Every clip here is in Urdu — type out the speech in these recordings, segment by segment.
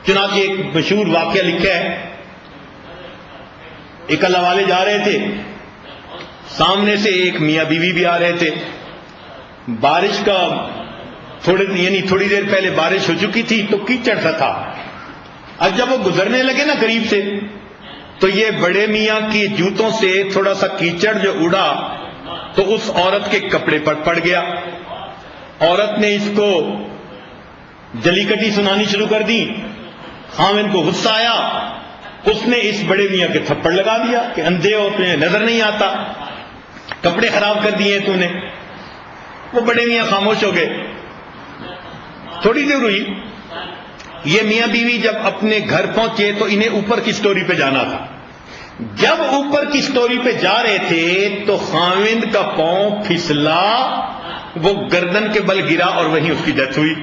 چنانچہ ایک مشہور واقعہ لکھا ہے، ایک اللہ والے جا رہے تھے، سامنے سے ایک میاں بیوی بھی آ رہے تھے، بارش کا تھوڑی دیر پہلے بارش ہو چکی تھی تو کیچڑ سا تھا۔ اب جب وہ گزرنے لگے نا قریب سے تو یہ بڑے میاں کی جوتوں سے تھوڑا سا کیچڑ جو اڑا تو اس عورت کے کپڑے پر پڑ گیا۔ عورت نے اس کو جلی کٹی سنانی شروع کر دی۔ خاوند کو غصہ آیا، اس نے اس بڑے میاں کے تھپڑ لگا دیا کہ اندھے ہو، تمہیں نظر نہیں آتا، کپڑے خراب کر دیے تو نے۔ وہ بڑے میاں خاموش ہو گئے۔ تھوڑی دیر ہوئی، یہ میاں بیوی جب اپنے گھر پہنچے تو انہیں اوپر کی سٹوری پہ جانا تھا۔ جب اوپر کی سٹوری پہ جا رہے تھے تو خاوند کا پاؤں پھسلا، وہ گردن کے بل گرا اور وہیں اس کی ڈیتھ ہوئی۔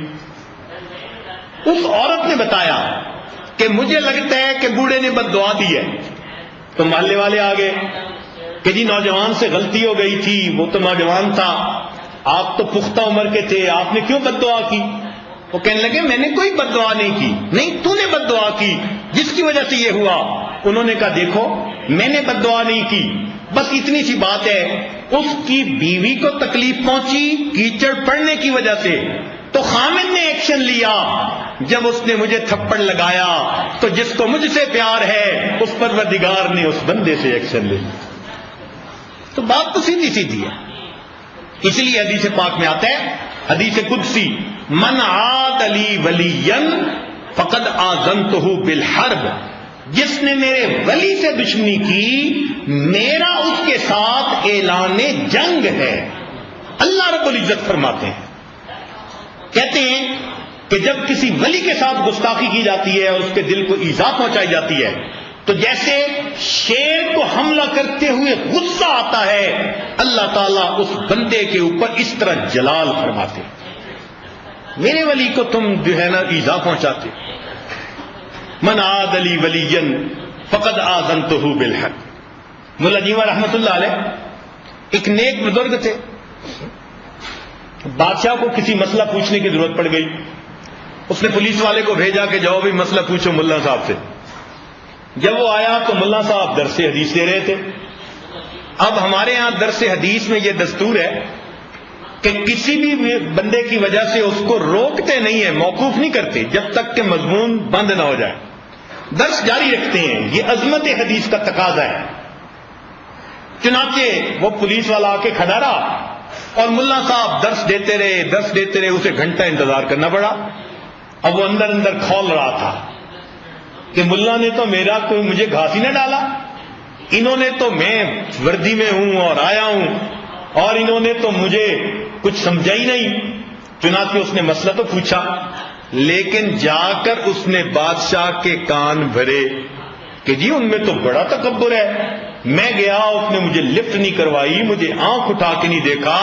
اس عورت نے بتایا کہ مجھے لگتا ہے کہ بوڑھے نے بد دعا دی ہے۔ تو محلے والے آ گئے کہ جی نوجوان سے غلطی ہو گئی تھی، وہ تو نوجوان تھا، آپ تو پختہ عمر کے تھے، آپ نے کیوں بد دعا کی؟ وہ کہنے لگے میں نے کوئی بد دعا نہیں کی۔ نہیں، تو نے بد دعا کی جس کی وجہ سے یہ ہوا۔ انہوں نے کہا دیکھو میں نے بد دعا نہیں کی، بس اتنی سی بات ہے، اس کی بیوی کو تکلیف پہنچی کیچڑ پڑنے کی وجہ سے، تو خامد نے ایکشن لیا۔ جب اس نے مجھے تھپڑ لگایا تو جس کو مجھ سے پیار ہے اس پروردگار نے اس بندے سے ایکشن لے لیا۔ تو بات تو سیدھی سیدھی ہے۔ اس لیے حدیث پاک میں آتا ہے، حدیث قدسی، من عاد لی ولیا فقد آذنتہ بالحرب، جس نے میرے ولی سے دشمنی کی میرا اس کے ساتھ اعلان جنگ ہے۔ اللہ رب العزت فرماتے ہیں، کہتے ہیں کہ جب کسی ولی کے ساتھ گستاخی کی جاتی ہے اور اس کے دل کو ایذا پہنچائی جاتی ہے تو جیسے شیر کو حملہ کرتے ہوئے غصہ آتا ہے، اللہ تعالیٰ اس بندے کے اوپر اس طرح جلال فرماتے ہیں، میرے ولی کو تم جو ہے نا ایذا پہنچاتے۔ من عاد لی ولیا فقد آذنتہ بالحق۔ ملا جیواں رحمت اللہ علیہ ایک نیک بزرگ تھے، بادشاہ کو کسی مسئلہ پوچھنے کی ضرورت پڑ گئی، اس نے پولیس والے کو بھیجا کہ جاؤ بھی مسئلہ پوچھو ملا صاحب سے۔ جب وہ آیا تو ملا صاحب درس حدیث دے رہے تھے۔ اب ہمارے ہاں درس حدیث میں یہ دستور ہے کہ کسی بھی بندے کی وجہ سے اس کو روکتے نہیں ہیں، موقوف نہیں کرتے جب تک کہ مضمون بند نہ ہو جائے، درس جاری رکھتے ہیں، یہ عظمت حدیث کا تقاضا ہے۔ چنانچہ وہ پولیس والا آ کے کھڑا رہا اور ملا صاحب درس دیتے رہے، اسے گھنٹہ انتظار کرنا پڑا۔ اب وہ اندر اندر کھول رہا تھا کہ ملا نے تو میرا کوئی مجھے گھاس ہی نہ ڈالا، انہوں نے تو میں وردی میں ہوں اور آیا ہوں اور انہوں نے تو مجھے کچھ سمجھا ہی نہیں۔ چنانچہ اس نے مسئلہ تو پوچھا، لیکن جا کر اس نے بادشاہ کے کان بھرے کہ جی ان میں تو بڑا تکبر ہے، میں گیا اس نے مجھے لفٹ نہیں کروائی، مجھے آنکھ اٹھا کے نہیں دیکھا،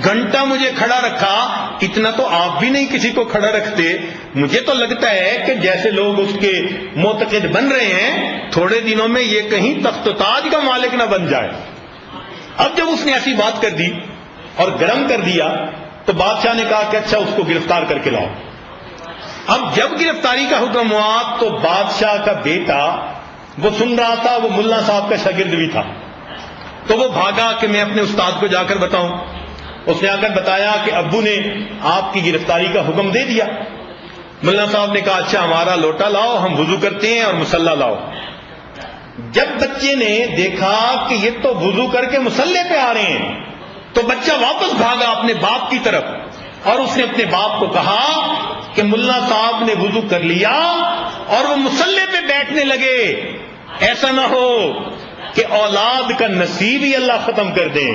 گھنٹہ مجھے کھڑا رکھا، اتنا تو آپ بھی نہیں کسی کو کھڑا رکھتے۔ مجھے تو لگتا ہے کہ جیسے لوگ اس کے معتقد بن رہے ہیں تھوڑے دنوں میں یہ کہیں تخت و تاج کا مالک نہ بن جائے۔ اب جب اس نے ایسی بات کر دی اور گرم کر دیا تو بادشاہ نے کہا کہ اچھا اس کو گرفتار کر کے لاؤ۔ اب جب گرفتاری کا حکم ہوا تو بادشاہ کا بیٹا وہ سن رہا تھا، وہ ملا صاحب کا شاگرد بھی تھا، تو وہ بھاگا کہ میں اپنے استاد کو جا کر بتاؤں۔ اس نے آ کر بتایا کہ ابو نے آپ کی گرفتاری کا حکم دے دیا۔ ملا صاحب نے کہا اچھا ہمارا لوٹا لاؤ، ہم وضو کرتے ہیں اور مصلی لاؤ۔ جب بچے نے دیکھا کہ یہ تو وضو کر کے مصلی پہ آ رہے ہیں تو بچہ واپس بھاگا اپنے باپ کی طرف اور اس نے اپنے باپ کو کہا کہ ملا صاحب نے وضو کر لیا اور وہ مصلی پہ بیٹھنے لگے، ایسا نہ ہو کہ اولاد کا نصیب ہی اللہ ختم کر دیں۔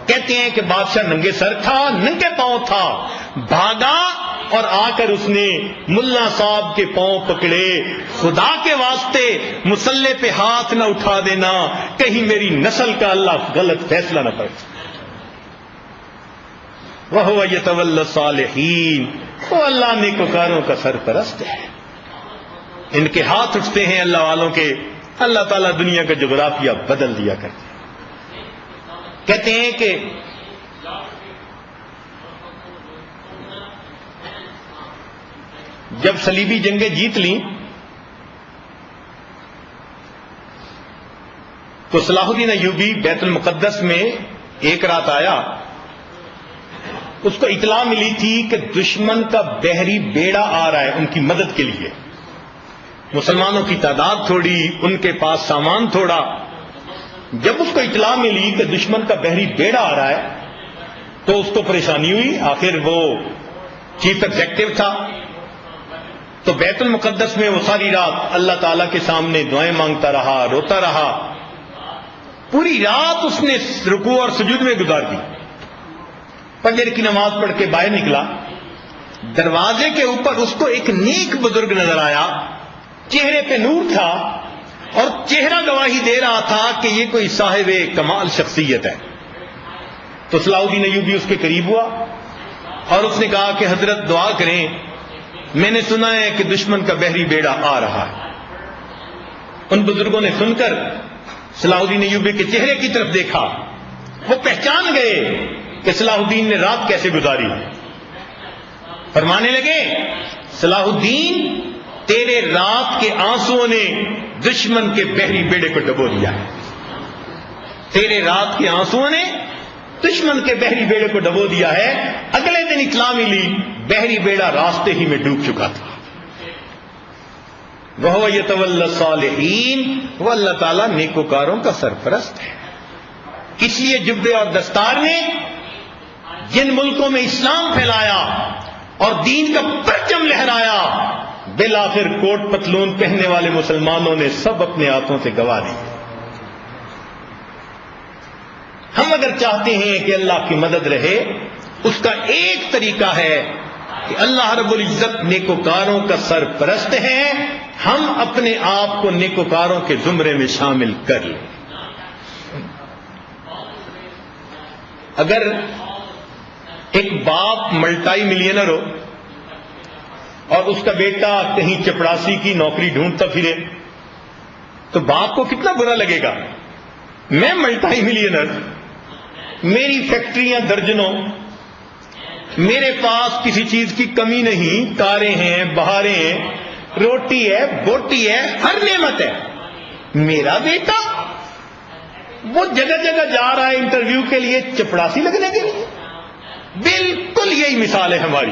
کہتے ہیں کہ بادشاہ ننگے سر تھا، ننگے پاؤں تھا، بھاگا اور آ کر اس نے ملا صاحب کے پاؤں پکڑے، خدا کے واسطے مصلی پہ ہاتھ نہ اٹھا دینا، کہیں میری نسل کا اللہ غلط فیصلہ نہ کرے۔ وَهُوَ يَتَوَلَّى الصَّالِحِينَ، وہ اللہ نیکوکاروں کا سرپرست ہے. ان کے ہاتھ اٹھتے ہیں اللہ والوں کے، اللہ تعالیٰ دنیا کا جغرافیہ بدل دیا کرتے ہیں. کہتے ہیں کہ جب صلیبی جنگیں جیت لیں تو صلاح الدین ایوبی بیت المقدس میں ایک رات آیا. اس کو اطلاع ملی تھی کہ دشمن کا بحری بیڑا آ رہا ہے ان کی مدد کے لیے. مسلمانوں کی تعداد تھوڑی، ان کے پاس سامان تھوڑا. جب اس کو اطلاع ملی کہ دشمن کا بحری بیڑا آ رہا ہے تو اس کو پریشانی ہوئی. آخر وہ چیف ایگزیکٹو تھا، تو بیت المقدس میں وہ ساری رات اللہ تعالیٰ کے سامنے دعائیں مانگتا رہا، روتا رہا. پوری رات اس نے رکوع اور سجود میں گزار دی. فجر کی نماز پڑھ کے باہر نکلا. دروازے کے اوپر اس کو ایک نیک بزرگ نظر آیا، چہرے پہ نور تھا اور چہرہ گواہی دے رہا تھا کہ یہ کوئی صاحب کمال شخصیت ہے. تو صلاح الدین ایوبی اس کے قریب ہوا اور اس نے کہا کہ حضرت دعا کریں، میں نے سنا ہے کہ دشمن کا بحری بیڑا آ رہا ہے. ان بزرگوں نے سن کر صلاح الدین ایوبی کے چہرے کی طرف دیکھا. وہ پہچان گئے کہ صلاح الدین نے رات کیسے گزاری. فرمانے لگے، صلاح الدین تیرے رات کے آنسوؤں نے دشمن کے بحری بیڑے کو ڈبو دیا ہے. تیرے رات کے آنسوؤں نے دشمن کے بحری بیڑے کو ڈبو دیا ہے. اگلے دن اطلاع ملی بحری بیڑا راستے ہی میں ڈوب چکا تھا. وہ یتولی الصالحین، وہ اللہ تعالیٰ نیکوکاروں کا سرپرست ہے. اس لیے جبے اور دستار نے جن ملکوں میں اسلام پھیلایا اور دین کا پرچم لہرایا، بالآخر کوٹ پتلون پہننے والے مسلمانوں نے سب اپنے ہاتھوں سے گوا دی. ہم اگر چاہتے ہیں کہ اللہ کی مدد رہے، اس کا ایک طریقہ ہے کہ اللہ رب العزت نیکوکاروں کا سرپرست ہے. ہم اپنے آپ کو نیکوکاروں کے زمرے میں شامل کر لیں. اگر ایک باپ ملٹائی ملینر ہو اور اس کا بیٹا کہیں چپڑاسی کی نوکری ڈھونڈتا پھرے تو باپ کو کتنا برا لگے گا. میں ملٹائی ملینر، میری فیکٹریاں درجنوں، میرے پاس کسی چیز کی کمی نہیں، کاریں ہیں، بہاریں ہیں، روٹی ہے، بوٹی ہے، ہر نعمت ہے. میرا بیٹا وہ جگہ جگہ جا رہا ہے انٹرویو کے لیے چپڑاسی لگنے کے لیے. بالکل یہی مثال ہے ہماری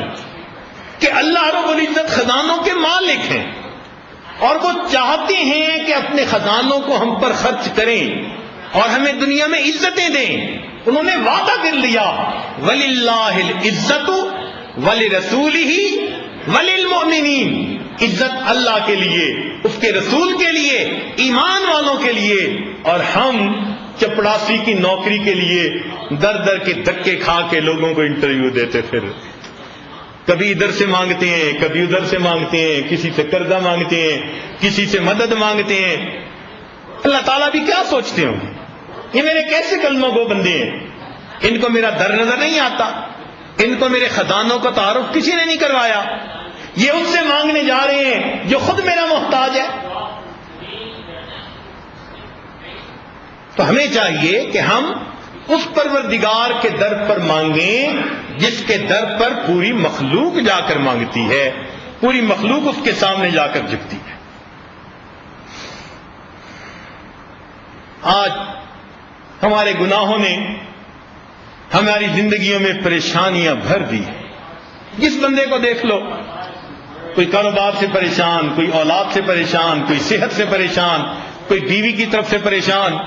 کہ اللہ رب العزت خزانوں کے مالک ہیں اور وہ چاہتے ہیں کہ اپنے خزانوں کو ہم پر خرچ کریں اور ہمیں دنیا میں عزتیں دیں. انہوں نے وعدہ کر لیا، وَلِلَّهِ الْعِزَّةُ وَلِرَسُولِهِ وَلِلْمُؤْمِنِينَ. عزت اللہ کے لیے، اس کے رسول کے لیے، ایمان والوں کے لیے. اور ہم چپڑاسی کی نوکری کے لیے در در کے دھکے کھا کے لوگوں کو انٹرویو دیتے، پھر کبھی ادھر سے مانگتے ہیں، کبھی ادھر سے مانگتے ہیں، کسی سے قرضہ مانگتے ہیں، کسی سے مدد مانگتے ہیں. اللہ تعالیٰ بھی کیا سوچتے ہوں، یہ میرے کیسے کلموں کو بندے ہیں، ان کو میرا در نظر نہیں آتا، ان کو میرے خزانوں کا تعارف کسی نے نہیں کروایا، یہ ان سے مانگنے جا رہے ہیں جو خود میرا محتاج ہے. تو ہمیں چاہیے کہ ہم اس پروردگار کے در پر مانگیں جس کے در پر پوری مخلوق جا کر مانگتی ہے، پوری مخلوق اس کے سامنے جا کر جھکتی ہے. آج ہمارے گناہوں نے ہماری زندگیوں میں پریشانیاں بھر دی. جس بندے کو دیکھ لو، کوئی کاروبار سے پریشان، کوئی اولاد سے پریشان، کوئی صحت سے پریشان، کوئی بیوی کی طرف سے پریشان،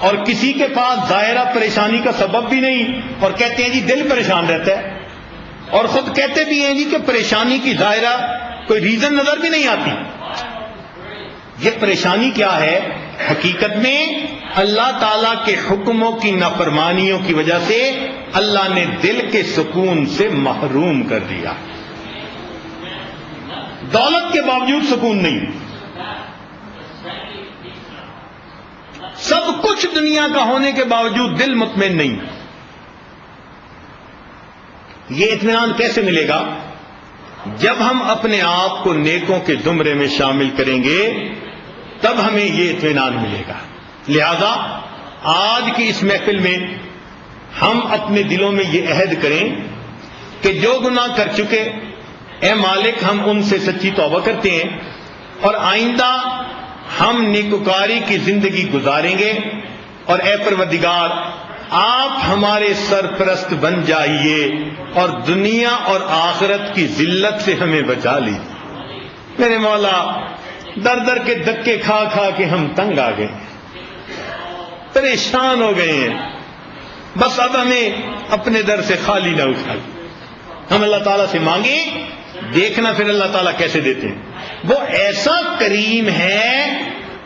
اور کسی کے پاس ظاہرہ پریشانی کا سبب بھی نہیں اور کہتے ہیں جی دل پریشان رہتا ہے، اور خود کہتے بھی ہیں جی کہ پریشانی کی ظاہرہ کوئی ریزن نظر بھی نہیں آتی. یہ پریشانی کیا ہے؟ حقیقت میں اللہ تعالیٰ کے حکموں کی نافرمانیوں کی وجہ سے اللہ نے دل کے سکون سے محروم کر دیا. دولت کے باوجود سکون نہیں، سب کچھ دنیا کا ہونے کے باوجود دل مطمئن نہیں. یہ اطمینان کیسے ملے گا؟ جب ہم اپنے آپ کو نیکوں کے زمرے میں شامل کریں گے تب ہمیں یہ اطمینان ملے گا. لہذا آج کی اس محفل میں ہم اپنے دلوں میں یہ عہد کریں کہ جو گناہ کر چکے اے مالک ہم ان سے سچی توبہ کرتے ہیں اور آئندہ ہم نیکوکاری کی زندگی گزاریں گے، اور اے پروردگار آپ ہمارے سرپرست بن جائیے اور دنیا اور آخرت کی ذلت سے ہمیں بچا لیجیے. میرے مولا در در کے دھکے کھا کھا کے ہم تنگ آ گئے، پریشان ہو گئے ہیں، بس اب ہمیں اپنے در سے خالی نہ اٹھائے. ہم اللہ تعالیٰ سے مانگیں، دیکھنا پھر اللہ تعالیٰ کیسے دیتے ہیں. وہ ایسا کریم ہے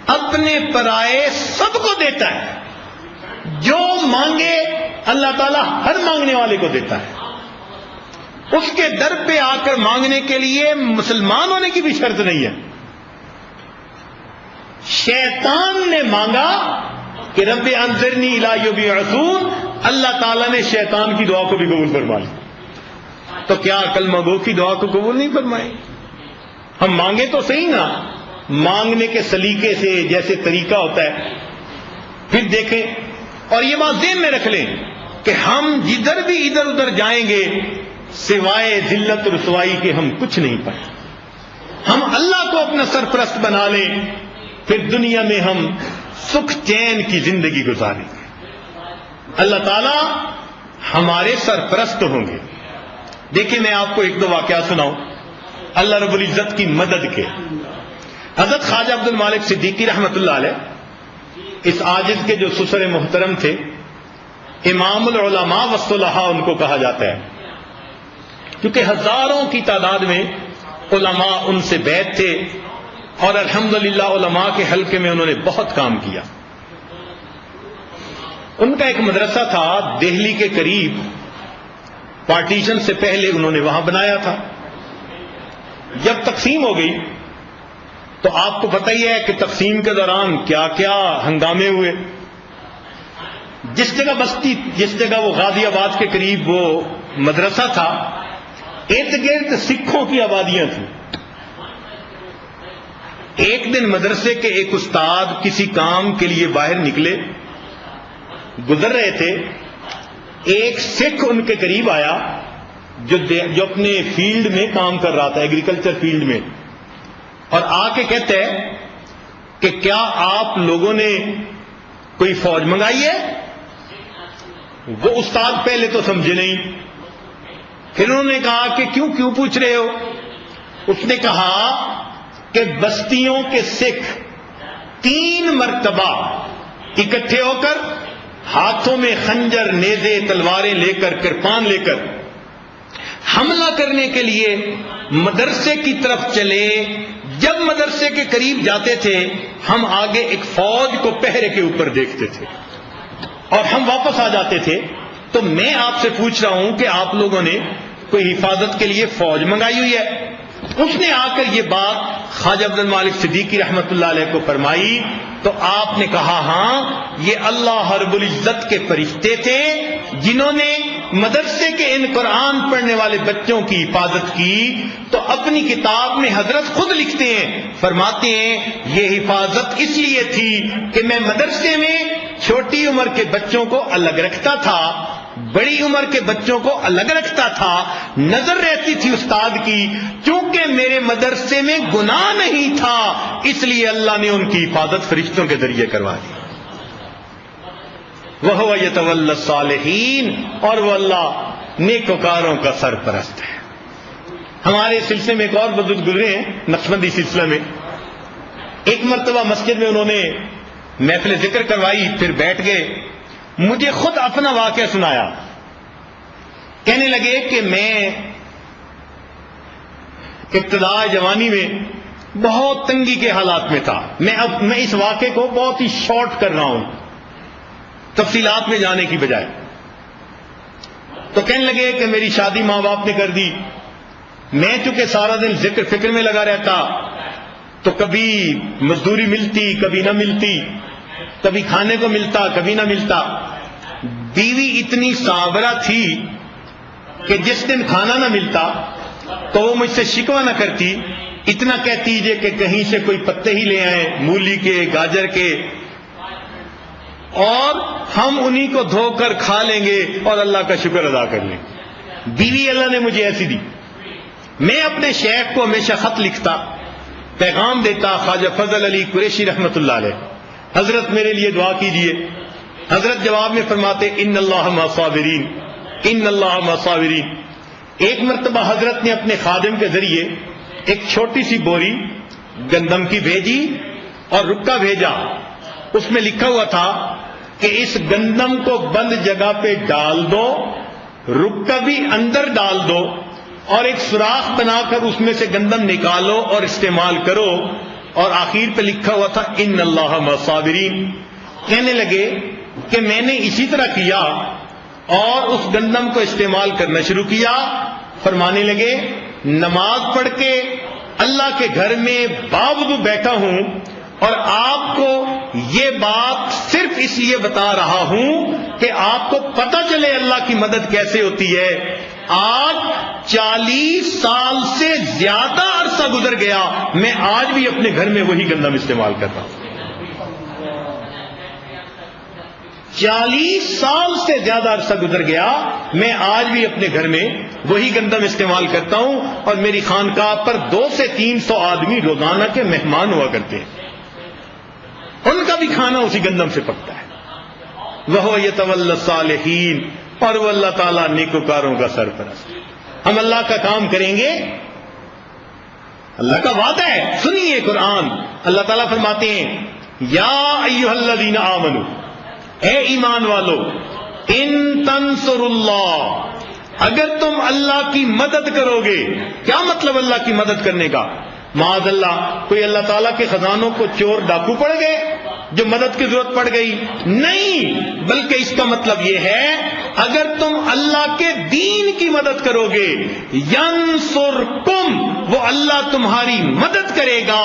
اپنے پرائے سب کو دیتا ہے، جو مانگے اللہ تعالیٰ ہر مانگنے والے کو دیتا ہے. اس کے در پہ آ کر مانگنے کے لیے مسلمان ہونے کی بھی شرط نہیں ہے. شیطان نے مانگا کہ رب انظرنی الی یوم یبعثون، اللہ تعالیٰ نے شیطان کی دعا کو بھی قبول فرما لی. تو کیا کلمہ گو کی دعا کو قبول نہیں فرمائے؟ ہم مانگے تو صحیح نا، مانگنے کے سلیقے سے جیسے طریقہ ہوتا ہے. پھر دیکھیں اور یہ بات ذہن میں رکھ لیں کہ ہم جدھر بھی ادھر ادھر جائیں گے سوائے ذلت و رسوائی کے ہم کچھ نہیں پائیں. ہم اللہ کو اپنا سرپرست بنا لیں، پھر دنیا میں ہم سکھ چین کی زندگی گزاریں گے. اللہ تعالیٰ ہمارے سرپرست ہوں گے. دیکھیں میں آپ کو ایک دو واقعہ سناؤں اللہ رب العزت کی مدد کے. حضرت خواجہ عبد المالک صدیقی رحمۃ اللہ علیہ، اس عاجز کے جو سسر محترم تھے، امام العلماء والصلحاء ان کو کہا جاتا ہے، کیونکہ ہزاروں کی تعداد میں علماء ان سے بیعت تھے اور الحمدللہ علماء کے حلقے میں انہوں نے بہت کام کیا. ان کا ایک مدرسہ تھا دہلی کے قریب، پارٹیشن سے پہلے انہوں نے وہاں بنایا تھا. جب تقسیم ہو گئی تو آپ کو پتہ ہی ہے کہ تقسیم کے دوران کیا کیا ہنگامے ہوئے. جس جگہ بستی، جس جگہ وہ غازی آباد کے قریب وہ مدرسہ تھا، ارد گرد سکھوں کی آبادیاں تھیں. ایک دن مدرسے کے ایک استاد کسی کام کے لیے باہر نکلے، گزر رہے تھے، ایک سکھ ان کے قریب آیا جو اپنے فیلڈ میں کام کر رہا تھا، ایگریکلچر فیلڈ میں، اور آ کے کہتے ہیں کہ کیا آپ لوگوں نے کوئی فوج منگائی ہے؟ وہ استاد پہلے تو سمجھے نہیں، پھر انہوں نے کہا کہ کیوں پوچھ رہے ہو؟ اس نے کہا کہ بستیوں کے سکھ 3 مرتبہ اکٹھے ہو کر ہاتھوں میں خنجر، نیزے، تلواریں لے کر، کرپان لے کر حملہ کرنے کے لیے مدرسے کی طرف چلے. جب مدرسے کے قریب جاتے تھے ہم آگے ایک فوج کو پہرے کے اوپر دیکھتے تھے اور ہم واپس آ جاتے تھے. تو میں آپ سے پوچھ رہا ہوں کہ آپ لوگوں نے کوئی حفاظت کے لیے فوج منگائی ہوئی ہے؟ اس نے آ کر یہ بات خواجہ عبد المالک صدیقی رحمۃ اللہ علیہ کو فرمائی تو آپ نے کہا ہاں یہ اللہ رب العزت کے فرشتے تھے جنہوں نے مدرسے کے ان قرآن پڑھنے والے بچوں کی حفاظت کی. تو اپنی کتاب میں حضرت خود لکھتے ہیں، فرماتے ہیں یہ حفاظت اس لیے تھی کہ میں مدرسے میں چھوٹی عمر کے بچوں کو الگ رکھتا تھا، بڑی عمر کے بچوں کو الگ رکھتا تھا، نظر رہتی تھی استاد کی. چونکہ میرے مدرسے میں گناہ نہیں تھا اس لیے اللہ نے ان کی حفاظت فرشتوں کے ذریعے کروا دی. وَهُوَ يَتَوَلَّى الصَّالِحِينَ، اور وہ اللہ نیکوکاروں کا سرپرست ہے. ہمارے سلسلے میں ایک اور بزرگ گزرے ہیں نقشبندی سلسلہ میں. ایک مرتبہ مسجد میں انہوں نے محفل ذکر کروائی، پھر بیٹھ گئے، مجھے خود اپنا واقعہ سنایا. کہنے لگے کہ میں ابتداء جوانی میں بہت تنگی کے حالات میں تھا. میں اس واقعے کو بہت ہی شارٹ کر رہا ہوں تفصیلات میں جانے کی بجائے. تو کہنے لگے کہ میری شادی ماں باپ نے کر دی. میں چونکہ سارا دن ذکر فکر میں لگا رہتا تو کبھی مزدوری ملتی کبھی نہ ملتی، کبھی کھانے کو ملتا کبھی نہ ملتا. بیوی اتنی صابرہ تھی کہ جس دن کھانا نہ ملتا تو وہ مجھ سے شکوہ نہ کرتی، اتنا کہتی جے کہ کہیں سے کوئی پتے ہی لے آئیں، مولی کے، گاجر کے، اور ہم انہی کو دھو کر کھا لیں گے اور اللہ کا شکر ادا کر لیں گے۔ بیوی اللہ نے مجھے ایسی دی۔ میں اپنے شیخ کو ہمیشہ خط لکھتا، پیغام دیتا، خواجہ فضل علی قریشی رحمت اللہ علیہ، حضرت میرے لیے دعا کیجئے۔ حضرت جواب میں فرماتے ان اللہ مع الصابرین، ان اللہ مع الصابرین۔ ایک مرتبہ حضرت نے اپنے خادم کے ذریعے ایک چھوٹی سی بوری گندم کی بھیجی اور رکا بھیجا، اس میں لکھا ہوا تھا کہ اس گندم کو بند جگہ پہ ڈال دو، رکا بھی اندر ڈال دو، اور ایک سوراخ بنا کر اس میں سے گندم نکالو اور استعمال کرو، اور آخر پہ لکھا ہوا تھا ان اللہ مع الصابرین۔ کہنے لگے کہ میں نے اسی طرح کیا اور اس گندم کو استعمال کرنا شروع کیا۔ فرمانے لگے نماز پڑھ کے اللہ کے گھر میں باوضو بیٹھا ہوں اور آپ کو یہ بات صرف اس لیے بتا رہا ہوں کہ آپ کو پتہ چلے اللہ کی مدد کیسے ہوتی ہے۔ آج 40 سال سے زیادہ عرصہ گزر گیا، میں آج بھی اپنے گھر میں وہی گندم استعمال کرتا ہوں۔ 40 سال سے زیادہ عرصہ گزر گیا، میں آج بھی اپنے گھر میں وہی گندم استعمال کرتا ہوں، اور میری خانقاہ پر 200 سے 300 آدمی روزانہ کے مہمان ہوا کرتے ہیں، ان کا بھی کھانا اسی گندم سے پکتا ہے۔ وَهُوَ يَتَوَلَّى الصَّالِحِينَ، اور وہ اللہ تعالیٰ نیکوکاروں کا سرپرست۔ ہم اللہ کا کام کریں گے، اللہ کا وعدہ ہے۔ سنیے قرآن، اللہ تعالیٰ فرماتے ہیں یا ایھا الذین آمنوا، اے ایمان والو، ان تنصروا اللہ، اگر تم اللہ کی مدد کرو گے۔ کیا مطلب اللہ کی مدد کرنے کا؟ معاذ اللہ کوئی اللہ تعالیٰ کے خزانوں کو چور ڈاکو پڑ گئے جو مدد کی ضرورت پڑ گئی؟ نہیں، بلکہ اس کا مطلب یہ ہے اگر تم اللہ کے دین کی مدد کرو گے، ینصرکم، وہ اللہ تمہاری مدد کرے گا،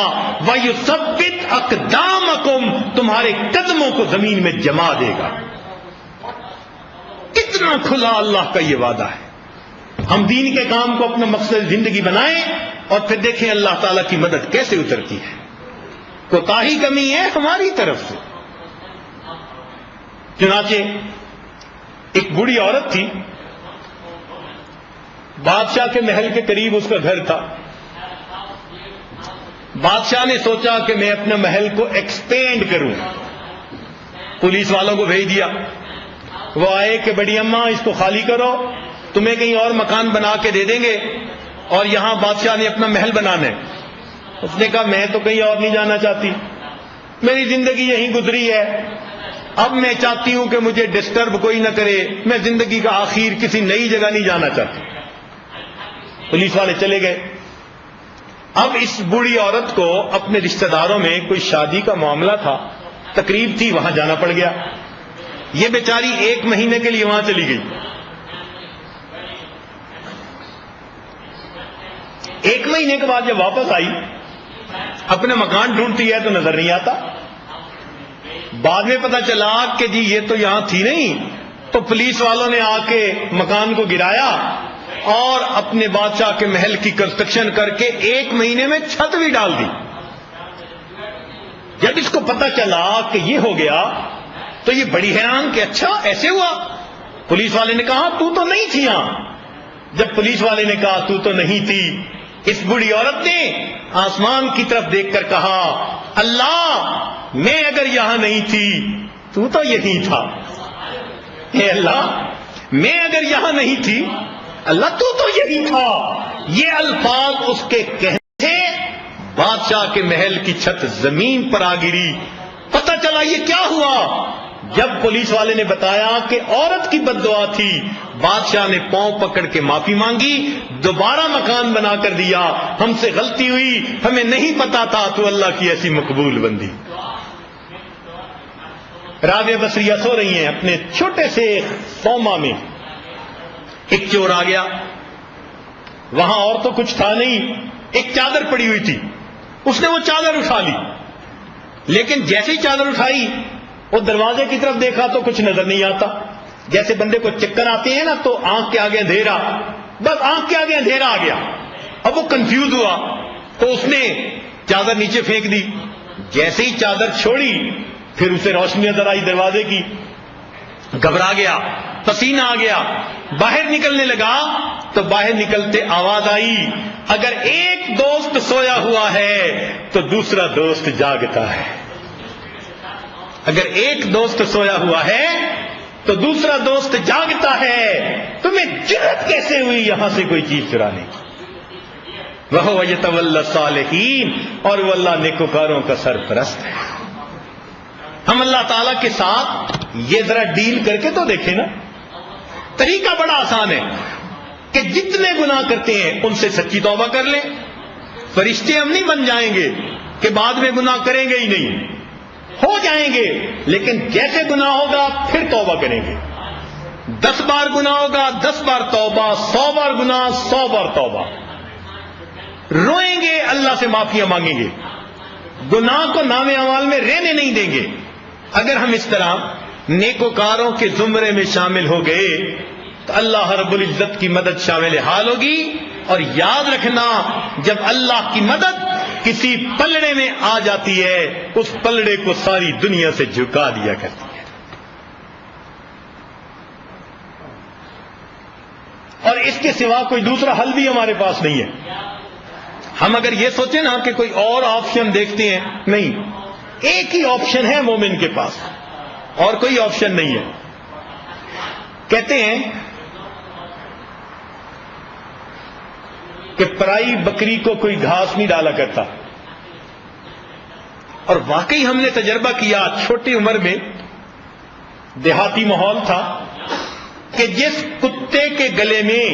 ویثبت اقدامکم، تمہارے قدموں کو زمین میں جما دے گا۔ کتنا کھلا اللہ کا یہ وعدہ ہے۔ ہم دین کے کام کو اپنا مقصد زندگی بنائیں اور پھر دیکھیں اللہ تعالیٰ کی مدد کیسے اترتی ہے۔ کوتاہی کمی ہے ہماری طرف سے۔ چنانچہ ایک بوڑھی عورت تھی، بادشاہ کے محل کے قریب اس کا گھر تھا۔ بادشاہ نے سوچا کہ میں اپنے محل کو ایکسپینڈ کروں، پولیس والوں کو بھیج دیا۔ وہ آئے کہ بڑی اماں اس کو خالی کرو، تمہیں کہیں اور مکان بنا کے دے دیں گے، اور یہاں بادشاہ نے اپنا محل بنانا ہے۔ اس نے کہا میں تو کہیں اور نہیں جانا چاہتی، میری زندگی یہیں گزری ہے، اب میں چاہتی ہوں کہ مجھے ڈسٹرب کوئی نہ کرے، میں زندگی کا آخر کسی نئی جگہ نہیں جانا چاہتی۔ پولیس والے چلے گئے۔ اب اس بوڑھی عورت کو اپنے رشتہ داروں میں کوئی شادی کا معاملہ تھا، تقریب تھی، وہاں جانا پڑ گیا۔ یہ بیچاری 1 مہینے کے لیے وہاں چلی گئی۔ 1 مہینے کے بعد جب واپس آئی، اپنا مکان ڈھونڈتی ہے تو نظر نہیں آتا۔ بعد میں پتا چلا کہ جی یہ تو یہاں تھی نہیں، تو پولیس والوں نے آ کے مکان کو گرایا اور اپنے بادشاہ کے محل کی کنسٹرکشن کر کے 1 مہینے میں چھت بھی ڈال دی۔ جب اس کو پتا چلا کہ یہ ہو گیا تو یہ بڑی حیران کہ اچھا ایسے ہوا۔ پولیس والے نے کہا تو نہیں تھی یہاں۔ جب پولیس والے نے کہا تو نہیں تھی، اس بوڑھی عورت نے آسمان کی طرف دیکھ کر کہا اللہ میں اگر یہاں نہیں تھی تو یہی تھا۔ اے اللہ میں اگر یہاں نہیں تھی، اللہ تو یہی تھا۔ یہ الفاظ اس کے کہنے سے بادشاہ کے محل کی چھت زمین پر آ گری۔ پتہ چلا یہ کیا ہوا؟ جب پولیس والے نے بتایا کہ عورت کی بد دعا تھی، بادشاہ نے پاؤں پکڑ کے معافی مانگی، دوبارہ مکان بنا کر دیا۔ ہم سے غلطی ہوئی، ہمیں نہیں پتا تھا، تو اللہ کی ایسی مقبول بندی۔ رابعہ بصریہ سو رہی ہیں اپنے چھوٹے سے صومعہ میں، ایک چور آ گیا، وہاں اور تو کچھ تھا نہیں، ایک چادر پڑی ہوئی تھی، اس نے وہ چادر اٹھا لی، لیکن جیسے ہی چادر اٹھائی وہ دروازے کی طرف دیکھا تو کچھ نظر نہیں آتا۔ جیسے بندے کو چکر آتے ہیں نا تو آنکھ کے آگے اندھیرا، بس آنکھ کے آگے اندھیرا آ گیا۔ اب وہ کنفیوز ہوا تو اس نے چادر نیچے پھینک دی. جیسے ہی چادر چھوڑی پھر اسے روشنی نظر آئی دروازے کی. گھبرا گیا, پسینہ آ گیا, باہر نکلنے لگا تو باہر نکلتے آواز آئی, اگر ایک دوست سویا ہوا ہے تو دوسرا دوست جاگتا ہے. اگر ایک دوست سویا ہوا ہے تو دوسرا دوست جاگتا ہے. تمہیں جرأت کیسے ہوئی یہاں سے کوئی چیز چرانے کی؟ وَهُوَ يَتَوَلَّى الصَّالِحِينَ, اور وہ اللہ نیکوکاروں کا سرپرست ہے. ہم اللہ تعالیٰ کے ساتھ یہ ذرا ڈیل کر کے تو دیکھیں نا. طریقہ بڑا آسان ہے کہ جتنے گناہ کرتے ہیں ان سے سچی توبہ کر لیں. فرشتے ہم نہیں بن جائیں گے کہ بعد میں گناہ کریں گے ہی نہیں, ہو جائیں گے, لیکن جیسے گناہ ہوگا پھر توبہ کریں گے. 10 بار گناہ ہوگا 10 بار توبہ, 100 بار گناہ 100 بار توبہ. روئیں گے, اللہ سے معافیاں مانگیں گے, گناہ کو نام اعمال میں رہنے نہیں دیں گے. اگر ہم اس طرح نیکوکاروں کے زمرے میں شامل ہو گئے تو اللہ رب العزت کی مدد شامل حال ہوگی. اور یاد رکھنا, جب اللہ کی مدد کسی پلڑے میں آ جاتی ہے اس پلڑے کو ساری دنیا سے جھکا دیا کرتی ہے. اور اس کے سوا کوئی دوسرا حل بھی ہمارے پاس نہیں ہے. ہم اگر یہ سوچیں نا کہ کوئی اور آپشن دیکھتے ہیں, نہیں, ایک ہی آپشن ہے مومن کے پاس, اور کوئی آپشن نہیں ہے. کہتے ہیں کہ پرائی بکری کو کوئی گھاس نہیں ڈالا کرتا, اور واقعی ہم نے تجربہ کیا. چھوٹی عمر میں دیہاتی ماحول تھا کہ جس کتے کے گلے میں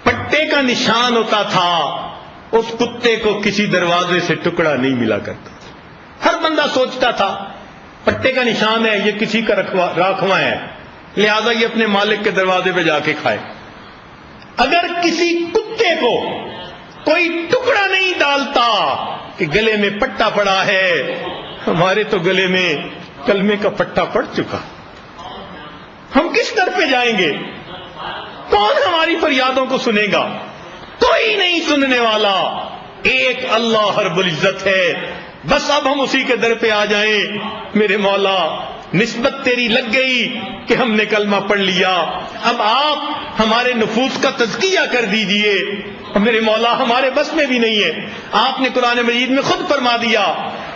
پٹے کا نشان ہوتا تھا اس کتے کو کسی دروازے سے ٹکڑا نہیں ملا کرتا. ہر بندہ سوچتا تھا پٹے کا نشان ہے, یہ کسی کا راکھواں ہے, لہذا یہ اپنے مالک کے دروازے پہ جا کے کھائے. اگر کسی کتے کو کوئی ٹکڑا نہیں ڈالتا کہ گلے میں پٹا پڑا ہے, ہمارے تو گلے میں کلمے کا پٹا پڑ چکا, ہم کس در پہ جائیں گے؟ کون ہماری فریادوں کو سنے گا؟ کوئی نہیں سننے والا, ایک اللہ رب العزت ہے. بس اب ہم اسی کے در پہ آ جائیں. میرے مولا, نسبت تیری لگ گئی کہ ہم نے کلمہ پڑھ لیا, اب آپ ہمارے نفوس کا تزکیہ کر دیجئے. میرے مولا, ہمارے بس میں بھی نہیں ہے. آپ نے قرآن مجید میں خود فرما دیا,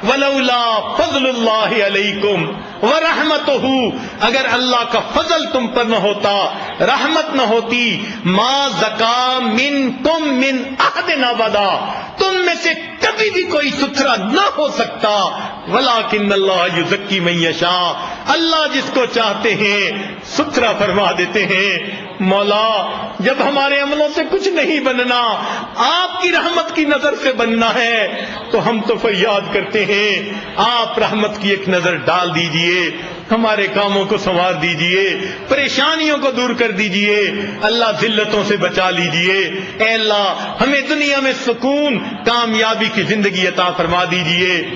وَلَوْلَا فَضْلُ اللَّهِ عَلَيْكُمْ وَرَحْمَتُهُ, اگر اللہ کا فضل تم پر نہ ہوتا, رحمت نہ ہوتی, مَا زَكَا مِنْكُمْ مِنْ أَحَدٍ أَبَدًا, تم میں سے کبھی بھی کوئی ستھرا نہ ہو سکتا. وَلَٰكِنَّ اللَّهَ يُزَكِّي مَن يَشَاءُ, اللہ جس کو چاہتے ہیں ستھرا فرما دیتے ہیں. مولا, جب ہمارے عملوں سے کچھ نہیں بننا, آپ کی رحمت کی نظر سے بننا ہے, تو ہم تو فریاد کرتے ہیں آپ رحمت کی ایک نظر ڈال دیجئے, ہمارے کاموں کو سنوار دیجئے, پریشانیوں کو دور کر دیجئے, اللہ ذلتوں سے بچا لیجئے. اے اللہ, ہمیں دنیا میں سکون کامیابی کی زندگی عطا فرما دیجئے.